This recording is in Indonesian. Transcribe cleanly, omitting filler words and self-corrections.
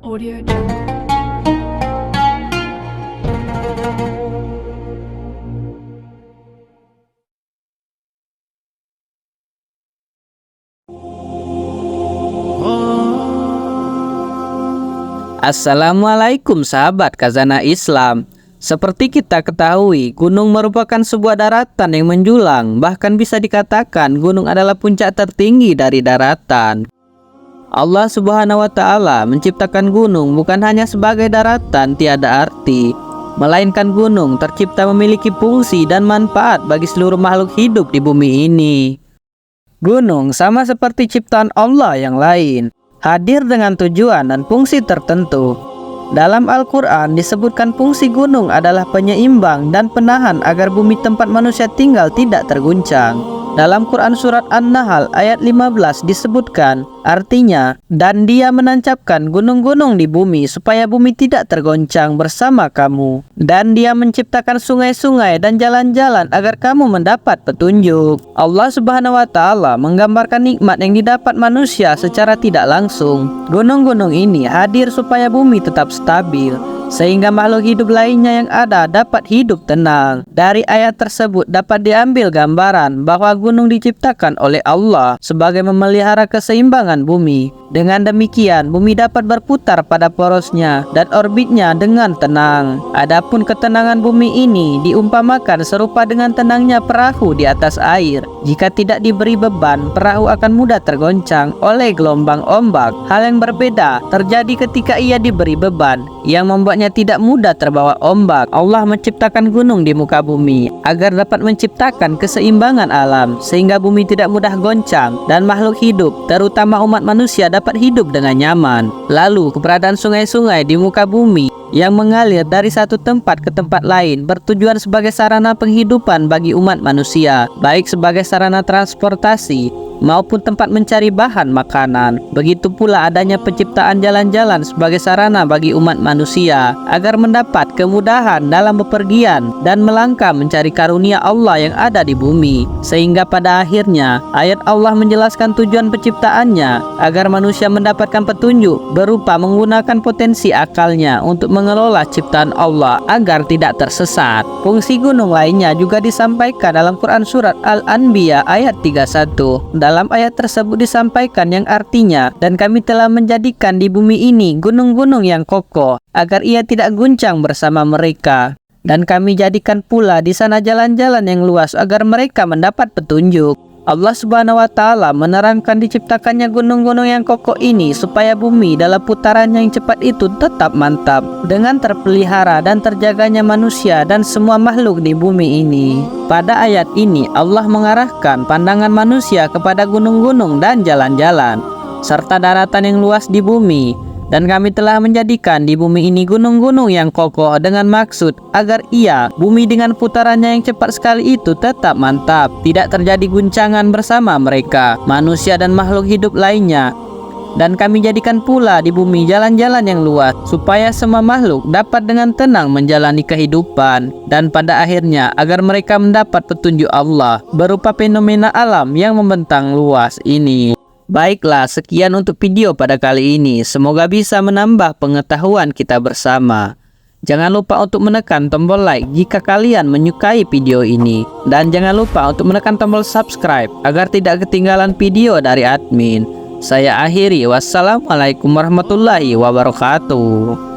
Audio Jungle. Assalamualaikum sahabat Khazanah Islam. Seperti kita ketahui, gunung merupakan sebuah daratan yang menjulang. Bahkan bisa dikatakan gunung adalah puncak tertinggi dari daratan. Allah Subhanahu wa Ta'ala menciptakan gunung bukan hanya sebagai daratan tiada arti, melainkan gunung tercipta memiliki fungsi dan manfaat bagi seluruh makhluk hidup di bumi ini. Gunung sama seperti ciptaan Allah yang lain, hadir dengan tujuan dan fungsi tertentu. Dalam Al-Quran disebutkan fungsi gunung adalah penyeimbang dan penahan agar bumi tempat manusia tinggal tidak terguncang. Dalam Quran Surat An-Nahl ayat 15 disebutkan, artinya, dan dia menancapkan gunung-gunung di bumi supaya bumi tidak tergoncang bersama kamu. Dan dia menciptakan sungai-sungai dan jalan-jalan agar kamu mendapat petunjuk. Allah Subhanahu wa Ta'ala menggambarkan nikmat yang didapat manusia secara tidak langsung. Gunung-gunung ini hadir supaya bumi tetap stabil, sehingga makhluk hidup lainnya yang ada dapat hidup tenang. Dari ayat tersebut dapat diambil gambaran bahwa gunung diciptakan oleh Allah sebagai memelihara keseimbangan bumi. Dengan demikian, bumi dapat berputar pada porosnya dan orbitnya dengan tenang. Adapun ketenangan bumi ini diumpamakan serupa dengan tenangnya perahu di atas air. Jika tidak diberi beban, perahu akan mudah tergoncang oleh gelombang ombak. Hal yang berbeda terjadi ketika ia diberi beban yang membuatnya tidak mudah terbawa ombak. Allah menciptakan gunung di muka bumi agar dapat menciptakan keseimbangan alam, sehingga bumi tidak mudah goncang dan makhluk hidup, terutama umat manusia, dapat hidup dengan nyaman. Lalu keberadaan sungai-sungai di muka bumi yang mengalir dari satu tempat ke tempat lain bertujuan sebagai sarana penghidupan bagi umat manusia, baik sebagai sarana transportasi maupun tempat mencari bahan makanan. Begitu pula adanya penciptaan jalan-jalan sebagai sarana bagi umat manusia agar mendapat kemudahan dalam bepergian dan melangkah mencari karunia Allah yang ada di bumi. Sehingga pada akhirnya ayat Allah menjelaskan tujuan penciptaannya agar manusia mendapatkan petunjuk berupa menggunakan potensi akalnya untuk mengelola ciptaan Allah agar tidak tersesat. Fungsi gunung lainnya juga disampaikan dalam Quran Surat Al-Anbiya ayat 31. Dalam ayat tersebut disampaikan yang artinya, dan kami telah menjadikan di bumi ini gunung-gunung yang kokoh agar ia tidak guncang bersama mereka. Dan kami jadikan pula di sana jalan-jalan yang luas agar mereka mendapat petunjuk. Allah Subhanahu wa Ta'ala menerangkan diciptakannya gunung-gunung yang kokoh ini supaya bumi dalam putarannya yang cepat itu tetap mantap dengan terpelihara dan terjaganya manusia dan semua makhluk di bumi ini. Pada ayat ini Allah mengarahkan pandangan manusia kepada gunung-gunung dan jalan-jalan serta daratan yang luas di bumi. Dan kami telah menjadikan di bumi ini gunung-gunung yang kokoh dengan maksud agar bumi dengan putarannya yang cepat sekali itu tetap mantap, tidak terjadi guncangan bersama mereka, manusia dan makhluk hidup lainnya. Dan kami jadikan pula di bumi jalan-jalan yang luas supaya semua makhluk dapat dengan tenang menjalani kehidupan, dan pada akhirnya agar mereka mendapat petunjuk Allah berupa fenomena alam yang membentang luas ini. Baiklah, sekian untuk video pada kali ini. Semoga bisa menambah pengetahuan kita bersama. Jangan lupa untuk menekan tombol like jika kalian menyukai video ini. Dan jangan lupa untuk menekan tombol subscribe agar tidak ketinggalan video dari admin. Saya akhiri. Wassalamualaikum warahmatullahi wabarakatuh.